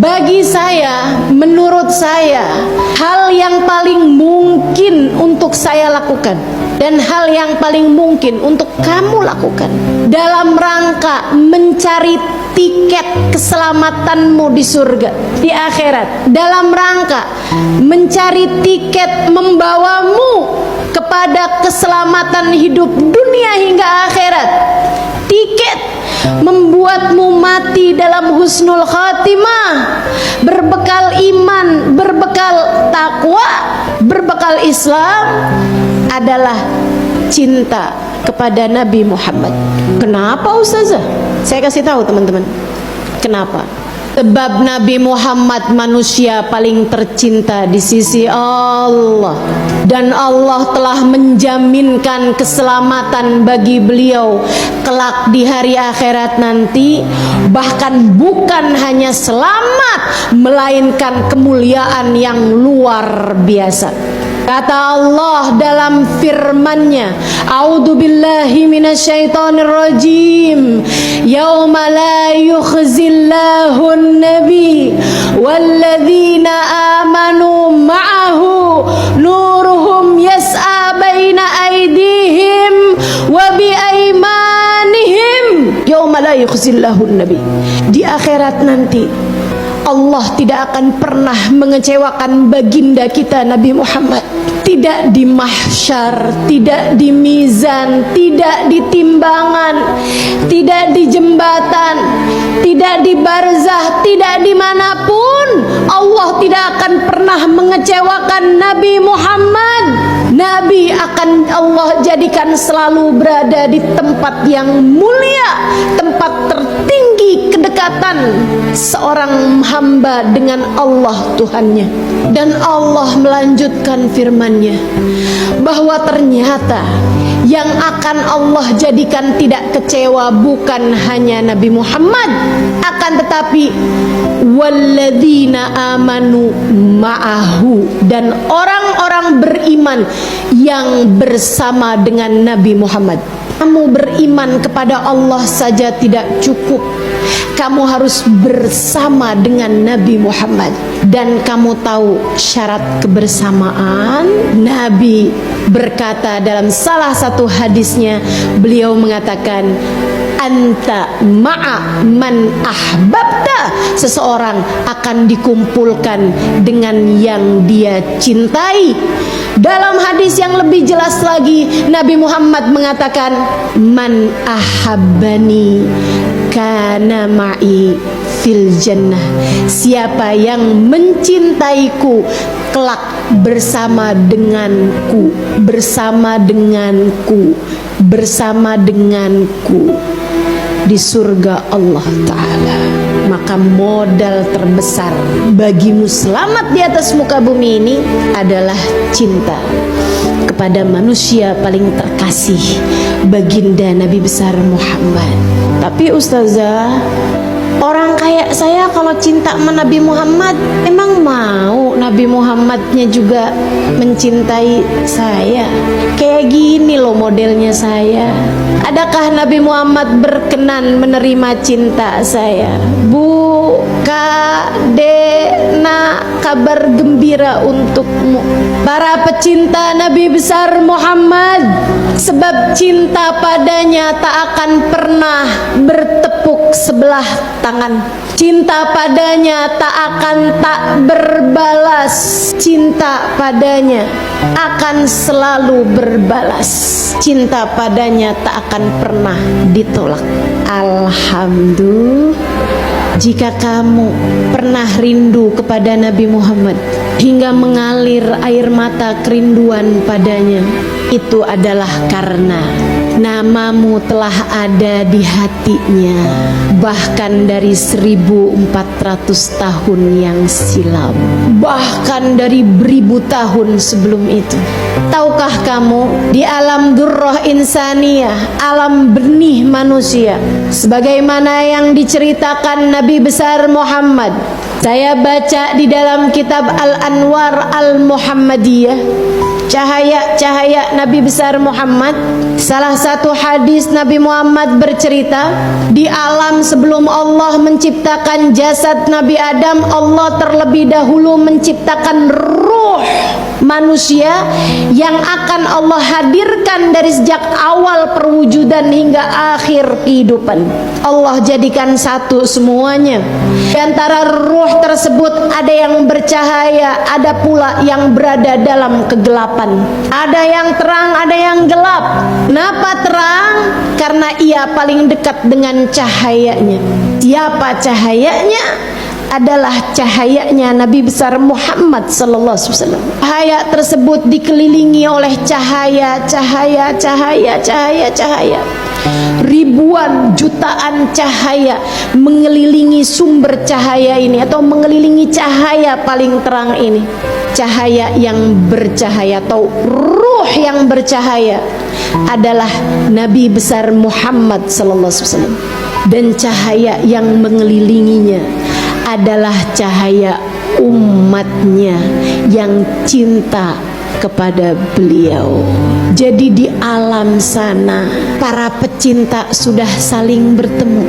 Bagi saya, menurut saya, hal yang paling mungkin untuk saya lakukan dan hal yang paling mungkin untuk kamu lakukan dalam rangka mencari tiket keselamatanmu di surga, di akhirat, dalam rangka mencari tiket membawamu kepada keselamatan hidup dunia hingga akhirat, tiket membuatmu mati dalam husnul khatimah, berbekal iman, berbekal takwa, berbekal Islam, adalah cinta kepada Nabi Muhammad. Kenapa Ustazah? Saya kasih tahu teman-teman. Kenapa? Sebab Nabi Muhammad manusia paling tercinta di sisi Allah, dan Allah telah menjaminkan keselamatan bagi beliau kelak di hari akhirat nanti. Bahkan bukan hanya selamat, melainkan kemuliaan yang luar biasa. Kata Allah dalam firman-Nya, A'udzubillahi minasyaitonir rajim. Yauma la yukhzillahu an-nabi walladzina amanu ma'ahu nuruhum yas'a baina aydihim wa bi aymanihim. Yauma la yukhzillahu an-nabi. Di akhirat nanti Allah tidak akan pernah mengecewakan baginda kita Nabi Muhammad. Tidak di mahsyar, tidak di mizan, tidak di timbangan, tidak di jembatan, tidak di barzah, tidak dimanapun. Allah tidak akan pernah mengecewakan Nabi Muhammad. Nabi akan Allah jadikan selalu berada di tempat yang mulia, tempat tertinggi kedekatan seorang hamba dengan Allah Tuhannya. Dan Allah melanjutkan firman-Nya bahwa ternyata yang akan Allah jadikan tidak kecewa bukan hanya Nabi Muhammad, akan tetapi walladzina amanu ma'ahu, dan orang-orang beriman yang bersama dengan Nabi Muhammad. Kamu beriman kepada Allah saja tidak cukup, kamu harus bersama dengan Nabi Muhammad. Dan kamu tahu syarat kebersamaan? Nabi berkata dalam salah satu hadisnya, beliau mengatakan, anta ma'a man ahbabta. Seseorang akan dikumpulkan dengan yang dia cintai. Dalam hadis yang lebih jelas lagi, Nabi Muhammad mengatakan, man ahabbani kana ma'i fil jannah. Siapa yang mencintaiku kelak bersama denganku, bersama denganku, bersama denganku di surga Allah Ta'ala. Maka modal terbesar bagimu selamat di atas muka bumi ini adalah cinta kepada manusia paling terkasih, baginda Nabi besar Muhammad. Tapi Ustazah, orang kayak saya kalau cinta sama Nabi Muhammad, emang mau Nabi Muhammadnya juga mencintai saya? Kayak gini loh modelnya saya. Adakah Nabi Muhammad berkenan menerima cinta saya? Bu, Kadena, kabar gembira untukmu, para pecinta Nabi besar Muhammad. Sebab cinta padanya tak akan pernah bertepuk sebelah tangan. Cinta padanya tak akan tak berbalas. Cinta padanya akan selalu berbalas. Cinta padanya tak akan pernah ditolak. Alhamdulillah. Jika kamu pernah rindu kepada Nabi Muhammad hingga mengalir air mata kerinduan padanya, itu adalah karena namamu telah ada di hatinya bahkan dari 1400 tahun yang silam, bahkan dari 1000 tahun sebelum itu. Tahukah kamu, di alam durrah insaniyah, alam benih manusia, sebagaimana yang diceritakan Nabi besar Muhammad, Saya baca di dalam kitab Al-Anwar Al-Muhammadiyah, cahaya-cahaya Nabi besar Muhammad. Salah satu hadis Nabi Muhammad bercerita, di alam sebelum Allah menciptakan jasad Nabi Adam, Allah terlebih dahulu menciptakan ruh manusia yang akan Allah hadirkan dari sejak awal perwujudan hingga akhir kehidupan. Allah jadikan satu semuanya. Di antara ruh tersebut ada yang bercahaya, ada pula yang berada dalam kegelapan. Ada yang terang, ada yang gelap. Kenapa terang? Karena ia paling dekat dengan cahayanya. Siapa cahayanya? Adalah cahayanya Nabi besar Muhammad sallallahu alaihi wasallam. Cahaya tersebut dikelilingi oleh cahaya. Ribuan jutaan cahaya mengelilingi sumber cahaya ini, atau mengelilingi cahaya paling terang ini. Cahaya yang bercahaya atau ruh yang bercahaya adalah Nabi besar Muhammad sallallahu alaihi wasallam. Dan cahaya yang mengelilinginya adalah cahaya umatnya yang cinta kepada beliau. Jadi di alam sana para pecinta sudah saling bertemu.